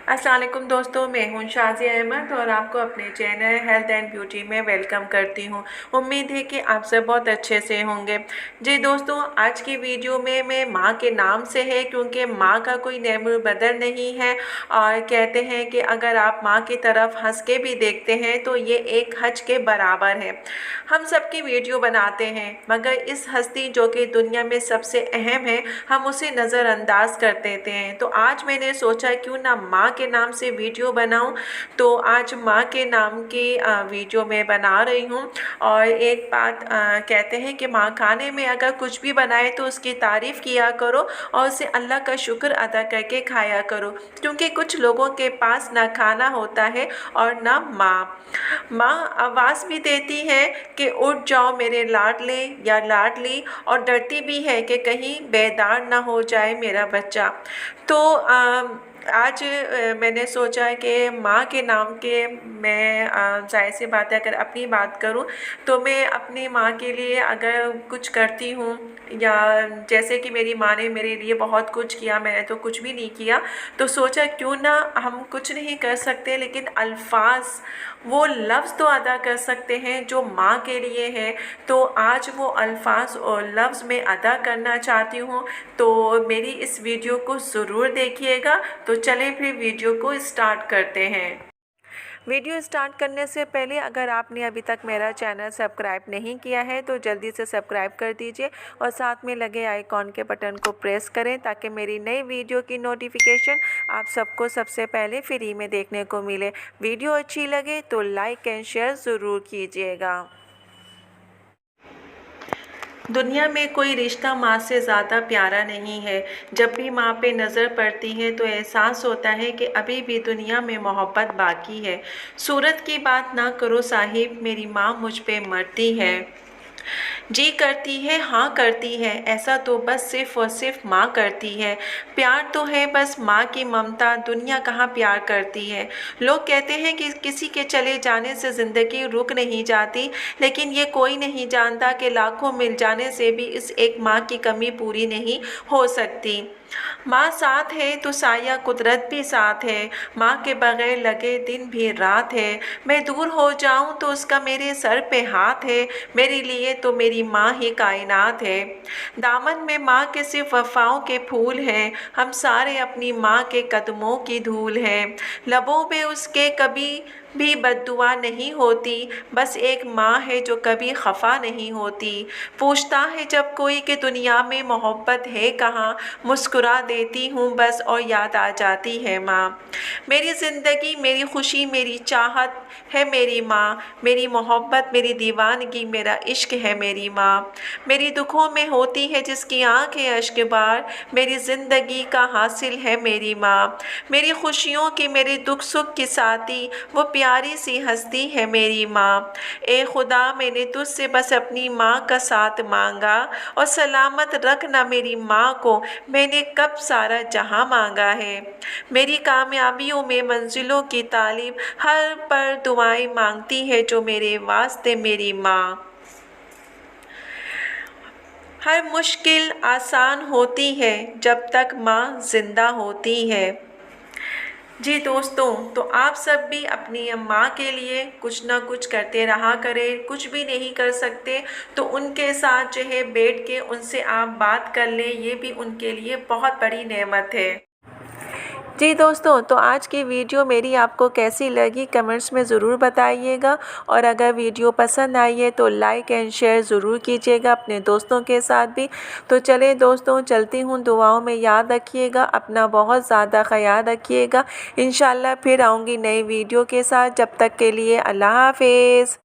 अस्सलाम वालेकुम दोस्तों, मैं हूं शाज़िया अहमद और आपको अपने चैनल हेल्थ एंड ब्यूटी में वेलकम करती हूं। उम्मीद है कि आप सब बहुत अच्छे से होंगे। जी दोस्तों, आज की वीडियो में मैं माँ के नाम से है, क्योंकि माँ का कोई नेमर बदल नहीं है और कहते हैं कि अगर आप माँ की तरफ हंस के भी देखते हैं तो ये एक हज के बराबर है। हम सबकी वीडियो बनाते हैं, मगर इस हस्ती जो कि दुनिया में सबसे अहम है, हम उसे नज़रअंदाज कर देते हैं। तो आज मैंने सोचा क्यों ना माँ के नाम से वीडियो बनाऊं। तो आज माँ के नाम की वीडियो मैं बना रही हूँ। और एक बात कहते हैं कि माँ खाने में अगर कुछ भी बनाए तो उसकी तारीफ़ किया करो और उसे अल्लाह का शुक्र अदा करके खाया करो, क्योंकि कुछ लोगों के पास ना खाना होता है और ना माँ। माँ आवाज़ भी देती है कि उठ जाओ मेरे लाडले या लाडली, और डरती भी है कि कहीं बेदार ना हो जाए मेरा बच्चा। तो आज मैंने सोचा कि माँ के नाम के मैं ज़ाहिर सी बात है, अगर अपनी बात करूँ तो मैं अपनी माँ के लिए अगर कुछ करती हूँ, या जैसे कि मेरी माँ ने मेरे लिए बहुत कुछ किया, मैंने तो कुछ भी नहीं किया, तो सोचा क्यों ना हम कुछ नहीं कर सकते लेकिन अल्फाज, वो लफ्ज़ तो अदा कर सकते हैं जो माँ के लिए है। तो आज वो अल्फाज और लफ्ज़ मैं अदा करना चाहती हूँ। तो मेरी इस वीडियो को ज़रूर देखिएगा। तो चलें फिर वीडियो को स्टार्ट करते हैं। वीडियो स्टार्ट करने से पहले अगर आपने अभी तक मेरा चैनल सब्सक्राइब नहीं किया है तो जल्दी से सब्सक्राइब कर दीजिए और साथ में लगे आइकॉन के बटन को प्रेस करें, ताकि मेरी नई वीडियो की नोटिफिकेशन आप सबको सबसे पहले फ्री में देखने को मिले। वीडियो अच्छी लगे तो लाइक एंड शेयर ज़रूर कीजिएगा। दुनिया में कोई रिश्ता माँ से ज़्यादा प्यारा नहीं है। जब भी माँ पे नज़र पड़ती है तो एहसास होता है कि अभी भी दुनिया में मोहब्बत बाकी है। सूरत की बात ना करो साहिब, मेरी माँ मुझ पे मरती है। जी करती है, हाँ करती है, ऐसा तो बस सिर्फ़ और सिर्फ माँ करती है। प्यार तो है बस माँ की ममता, दुनिया कहाँ प्यार करती है। लोग कहते हैं कि किसी के चले जाने से ज़िंदगी रुक नहीं जाती, लेकिन ये कोई नहीं जानता कि लाखों मिल जाने से भी इस एक माँ की कमी पूरी नहीं हो सकती। माँ साथ है तो साया कुदरत भी साथ है। माँ के बगैर लगे दिन भी रात है। मैं दूर हो जाऊँ तो उसका मेरे सर पे हाथ है। मेरे लिए तो मेरी माँ ही कायनात है। दामन में माँ के सिर्फ वफ़ाओं के फूल हैं। हम सारे अपनी माँ के कदमों की धूल हैं। लबों पे उसके कभी भी बद्दुआ नहीं होती, बस एक माँ है जो कभी खफा नहीं होती। पूछता है जब कोई कि दुनिया में मोहब्बत है कहाँ, मुस्कुरा देती हूँ बस और याद आ जाती है माँ। मेरी ज़िंदगी, मेरी खुशी, मेरी चाहत है मेरी माँ। मेरी मोहब्बत, मेरी दीवानगी, मेरा इश्क है मेरी माँ। मेरी दुखों में होती है जिसकी आँखें अश्क बार, मेरी ज़िंदगी का हासिल है मेरी माँ। मेरी खुशियों की, मेरे दुख सुख की साथी, वो प्यारी सी हस्ती है मेरी माँ। ए खुदा, मैंने तुझसे बस अपनी माँ का साथ मांगा, और सलामत रखना मेरी माँ को, मैंने कब सारा जहां मांगा है। मेरी कामयाबियों में मंजिलों की तालीम, हर पर दुआएं मांगती है जो मेरे वास्ते मेरी माँ। हर मुश्किल आसान होती है जब तक माँ जिंदा होती है। जी दोस्तों, तो आप सब भी अपनी माँ के लिए कुछ ना कुछ करते रहा करें। कुछ भी नहीं कर सकते तो उनके साथ जो है बैठ के उनसे आप बात कर लें, ये भी उनके लिए बहुत बड़ी नेमत है। जी दोस्तों, तो आज की वीडियो मेरी आपको कैसी लगी कमेंट्स में ज़रूर बताइएगा, और अगर वीडियो पसंद आई है तो लाइक एंड शेयर ज़रूर कीजिएगा अपने दोस्तों के साथ भी। तो चलिए दोस्तों, चलती हूँ, दुआओं में याद रखिएगा, अपना बहुत ज़्यादा ख्याल रखिएगा। इंशाल्लाह फिर आऊँगी नई वीडियो के साथ। जब तक के लिए अल्लाह हाफिज़।